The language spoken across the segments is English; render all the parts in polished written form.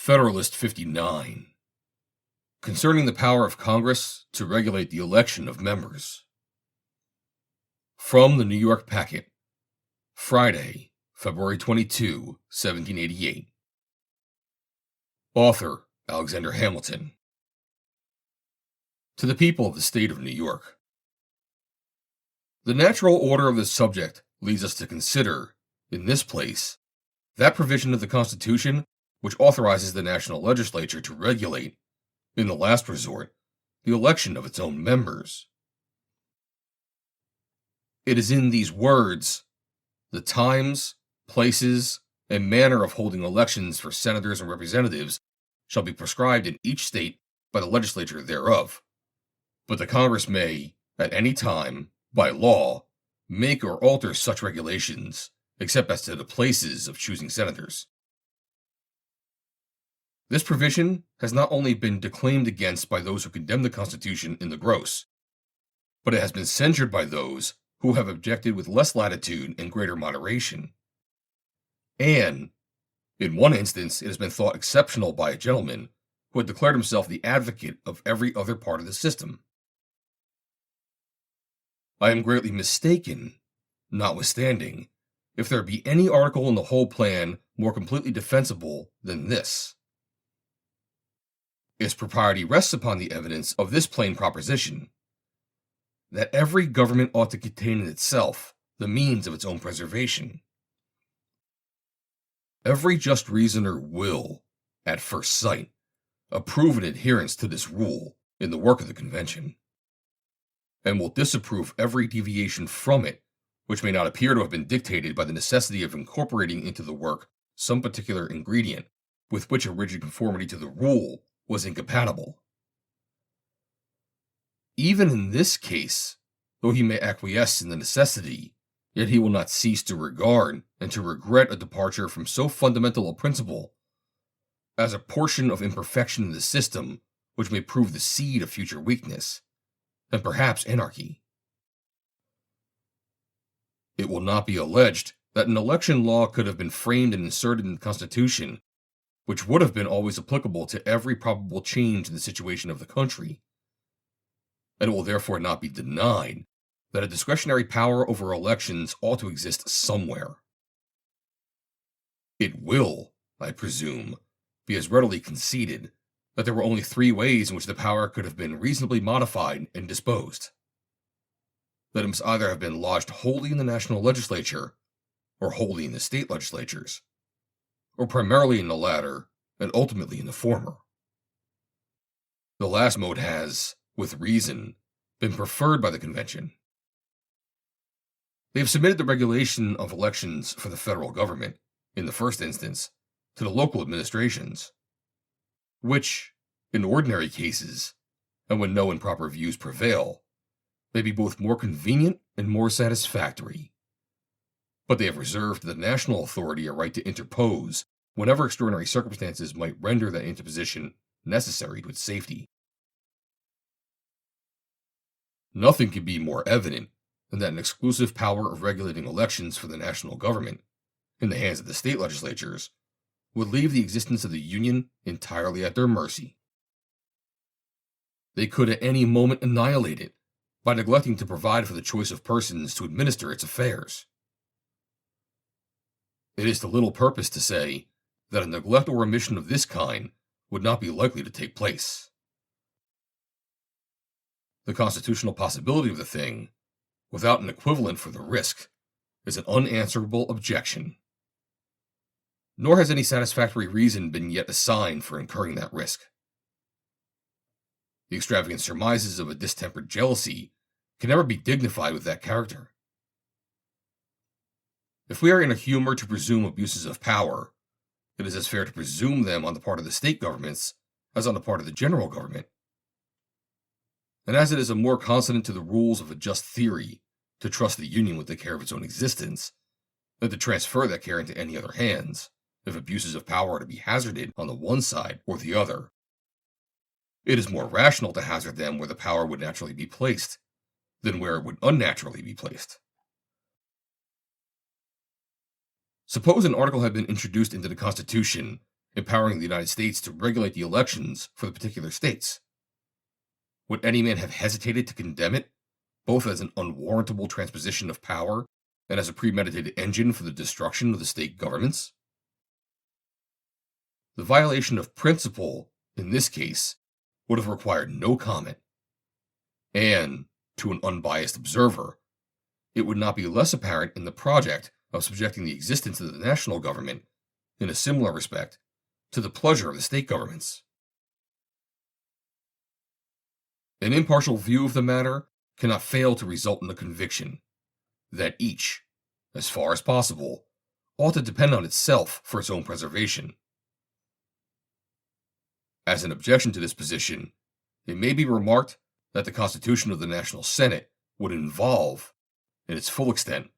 Federalist 59, concerning the power of Congress to regulate the election of members. From the New York Packet, Friday, February 22, 1788. Author, Alexander Hamilton. To the people of the state of New York. The natural order of the subject leads us to consider, in this place, that provision of the Constitution which authorizes the national legislature to regulate, in the last resort, the election of its own members. It is in these words, the times, places, and manner of holding elections for senators and representatives shall be prescribed in each state by the legislature thereof, but the Congress may, at any time, by law, make or alter such regulations, except as to the places of choosing senators. This provision has not only been declaimed against by those who condemn the Constitution in the gross, but it has been censured by those who have objected with less latitude and greater moderation. And, in one instance, it has been thought exceptional by a gentleman who had declared himself the advocate of every other part of the system. I am greatly mistaken, notwithstanding, if there be any article in the whole plan more completely defensible than this. Its propriety rests upon the evidence of this plain proposition, that every government ought to contain in itself the means of its own preservation. Every just reasoner will, at first sight, approve an adherence to this rule in the work of the convention, and will disapprove every deviation from it which may not appear to have been dictated by the necessity of incorporating into the work some particular ingredient with which a rigid conformity to the rule was incompatible. Even in this case, though he may acquiesce in the necessity, yet he will not cease to regard and to regret a departure from so fundamental a principle as a portion of imperfection in the system which may prove the seed of future weakness, and perhaps anarchy. It will not be alleged that an election law could have been framed and inserted in the Constitution which would have been always applicable to every probable change in the situation of the country, and it will therefore not be denied that a discretionary power over elections ought to exist somewhere. It will, I presume, be as readily conceded that there were only three ways in which the power could have been reasonably modified and disposed: that it must either have been lodged wholly in the national legislature, or wholly in the state legislatures, or primarily in the latter, and ultimately in the former. The last mode has, with reason, been preferred by the convention. They have submitted the regulation of elections for the federal government, in the first instance, to the local administrations, which, in ordinary cases, and when no improper views prevail, may be both more convenient and more satisfactory. But they have reserved to the national authority a right to interpose whenever extraordinary circumstances might render that interposition necessary to its safety. Nothing can be more evident than that an exclusive power of regulating elections for the national government, in the hands of the state legislatures, would leave the existence of the Union entirely at their mercy. They could at any moment annihilate it by neglecting to provide for the choice of persons to administer its affairs. It is to little purpose to say that a neglect or omission of this kind would not be likely to take place. The constitutional possibility of the thing, without an equivalent for the risk, is an unanswerable objection. Nor has any satisfactory reason been yet assigned for incurring that risk. The extravagant surmises of a distempered jealousy can never be dignified with that character. If we are in a humor to presume abuses of power, it is as fair to presume them on the part of the state governments as on the part of the general government. And as it is a more consonant to the rules of a just theory to trust the Union with the care of its own existence than to transfer that care into any other hands, if abuses of power are to be hazarded on the one side or the other, it is more rational to hazard them where the power would naturally be placed than where it would unnaturally be placed. Suppose an article had been introduced into the Constitution empowering the United States to regulate the elections for the particular states. Would any man have hesitated to condemn it, both as an unwarrantable transposition of power and as a premeditated engine for the destruction of the state governments? The violation of principle, in this case, would have required no comment, and, to an unbiased observer, it would not be less apparent in the project of subjecting the existence of the national government, in a similar respect, to the pleasure of the state governments. An impartial view of the matter cannot fail to result in the conviction that each, as far as possible, ought to depend on itself for its own preservation. As an objection to this position, it may be remarked that the Constitution of the National Senate would involve, in its full extent,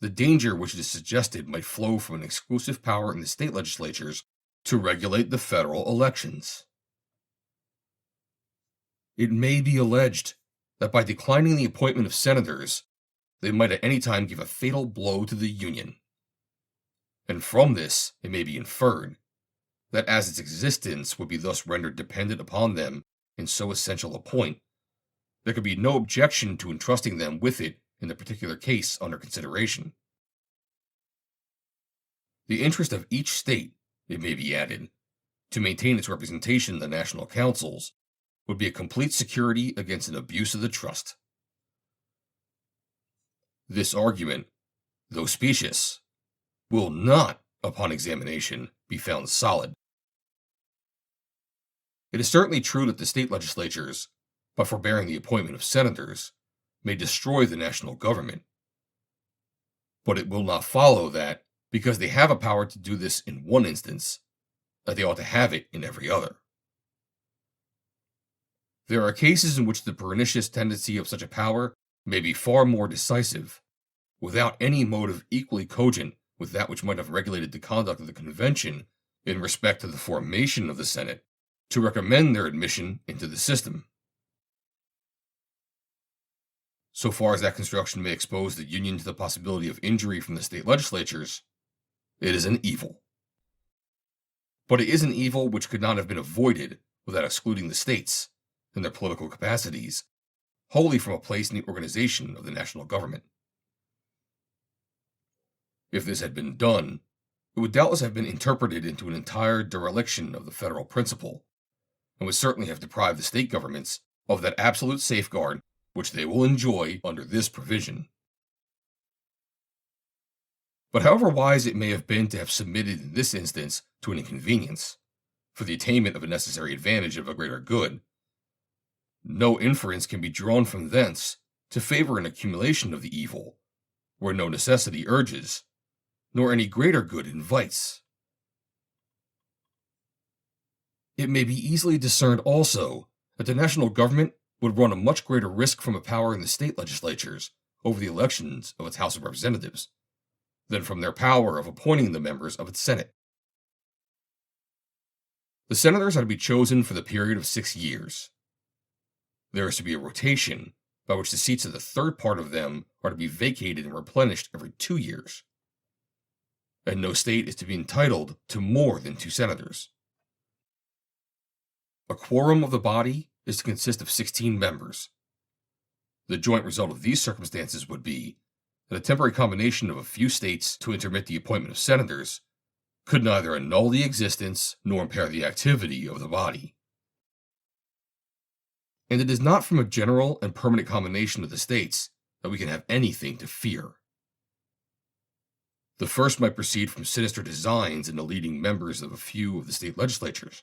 the danger which it is suggested might flow from an exclusive power in the state legislatures to regulate the federal elections. It may be alleged that by declining the appointment of senators, they might at any time give a fatal blow to the Union. And from this, it may be inferred that as its existence would be thus rendered dependent upon them in so essential a point, there could be no objection to entrusting them with it in the particular case under consideration. The interest of each state, it may be added, to maintain its representation in the national councils would be a complete security against an abuse of the trust. This argument, though specious, will not, upon examination, be found solid. It is certainly true that the state legislatures, by forbearing the appointment of senators, may destroy the national government. But it will not follow that, because they have a power to do this in one instance, that they ought to have it in every other. There are cases in which the pernicious tendency of such a power may be far more decisive, without any motive equally cogent with that which might have regulated the conduct of the convention in respect to the formation of the Senate, to recommend their admission into the system. So far as that construction may expose the Union to the possibility of injury from the state legislatures, it is an evil. But it is an evil which could not have been avoided without excluding the states, in their political capacities, wholly from a place in the organization of the national government. If this had been done, it would doubtless have been interpreted into an entire dereliction of the federal principle, and would certainly have deprived the state governments of that absolute safeguard which they will enjoy under this provision. But however wise it may have been to have submitted in this instance to an inconvenience, for the attainment of a necessary advantage of a greater good, no inference can be drawn from thence to favor an accumulation of the evil, where no necessity urges, nor any greater good invites. It may be easily discerned also that the national government would run a much greater risk from a power in the state legislatures over the elections of its House of Representatives than from their power of appointing the members of its Senate. The senators are to be chosen for the period of 6 years. There is to be a rotation by which the seats of the third part of them are to be vacated and replenished every 2 years. And no state is to be entitled to more than 2 senators. A quorum of the body is to consist of 16 members. The joint result of these circumstances would be that a temporary combination of a few states to intermit the appointment of senators could neither annul the existence nor impair the activity of the body. And it is not from a general and permanent combination of the states that we can have anything to fear. The first might proceed from sinister designs in the leading members of a few of the state legislatures.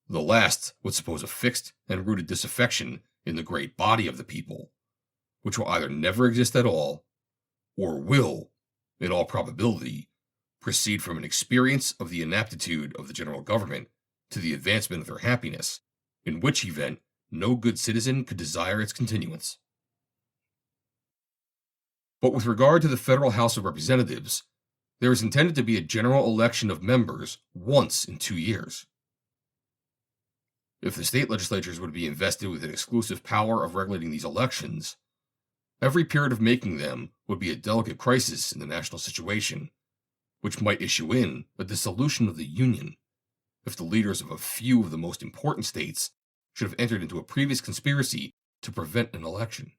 The last would suppose a fixed and rooted disaffection in the great body of the people, which will either never exist at all, or will, in all probability, proceed from an experience of the inaptitude of the general government to the advancement of their happiness, in which event no good citizen could desire its continuance. But with regard to the Federal House of Representatives, there is intended to be a general election of members once in 2 years. If the state legislatures would be invested with an exclusive power of regulating these elections, every period of making them would be a delicate crisis in the national situation, which might issue in a dissolution of the Union if the leaders of a few of the most important states should have entered into a previous conspiracy to prevent an election.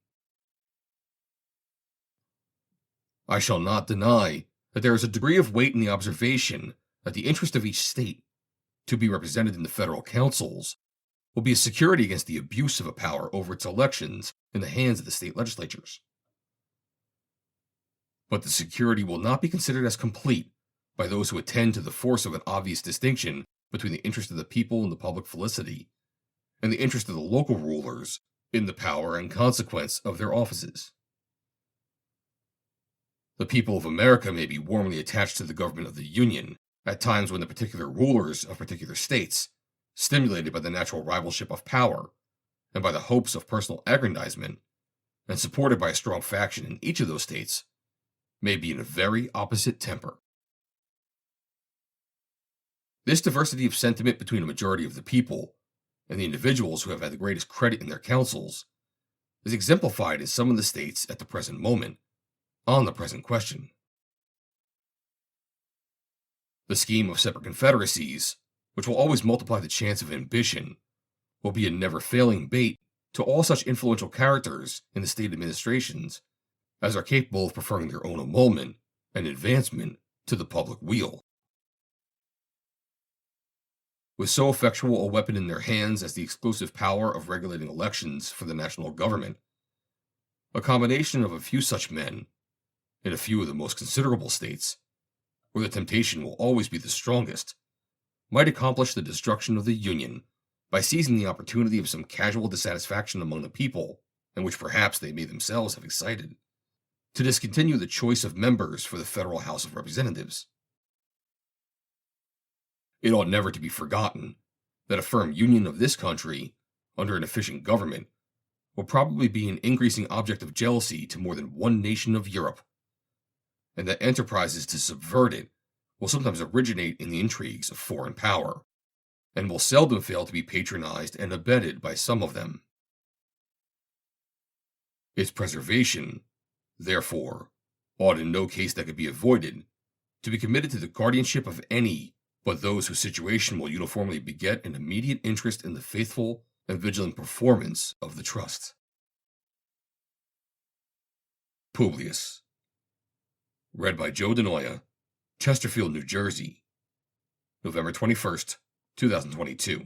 I shall not deny that there is a degree of weight in the observation that the interest of each state, to be represented in the federal councils, will be a security against the abuse of a power over its elections in the hands of the state legislatures. But the security will not be considered as complete by those who attend to the force of an obvious distinction between the interest of the people in the public felicity and the interest of the local rulers in the power and consequence of their offices. The people of America may be warmly attached to the government of the Union at times when the particular rulers of particular states, stimulated by the natural rivalship of power and by the hopes of personal aggrandizement, and supported by a strong faction in each of those states, may be in a very opposite temper. This diversity of sentiment between a majority of the people and the individuals who have had the greatest credit in their councils is exemplified in some of the states at the present moment on the present question. The scheme of separate confederacies, which will always multiply the chance of ambition, will be a never-failing bait to all such influential characters in the state administrations as are capable of preferring their own emolument and advancement to the public weal. With so effectual a weapon in their hands as the exclusive power of regulating elections for the national government, a combination of a few such men, in a few of the most considerable states, where the temptation will always be the strongest, might accomplish the destruction of the Union by seizing the opportunity of some casual dissatisfaction among the people, and which perhaps they may themselves have excited, to discontinue the choice of members for the Federal House of Representatives. It ought never to be forgotten that a firm union of this country, under an efficient government, will probably be an increasing object of jealousy to more than one nation of Europe, and that enterprises to subvert it will sometimes originate in the intrigues of foreign power, and will seldom fail to be patronized and abetted by some of them. Its preservation, therefore, ought in no case that could be avoided to be committed to the guardianship of any but those whose situation will uniformly beget an immediate interest in the faithful and vigilant performance of the trust. Publius. Read by Joe DeNoia, Chesterfield, New Jersey, November 21st, 2022.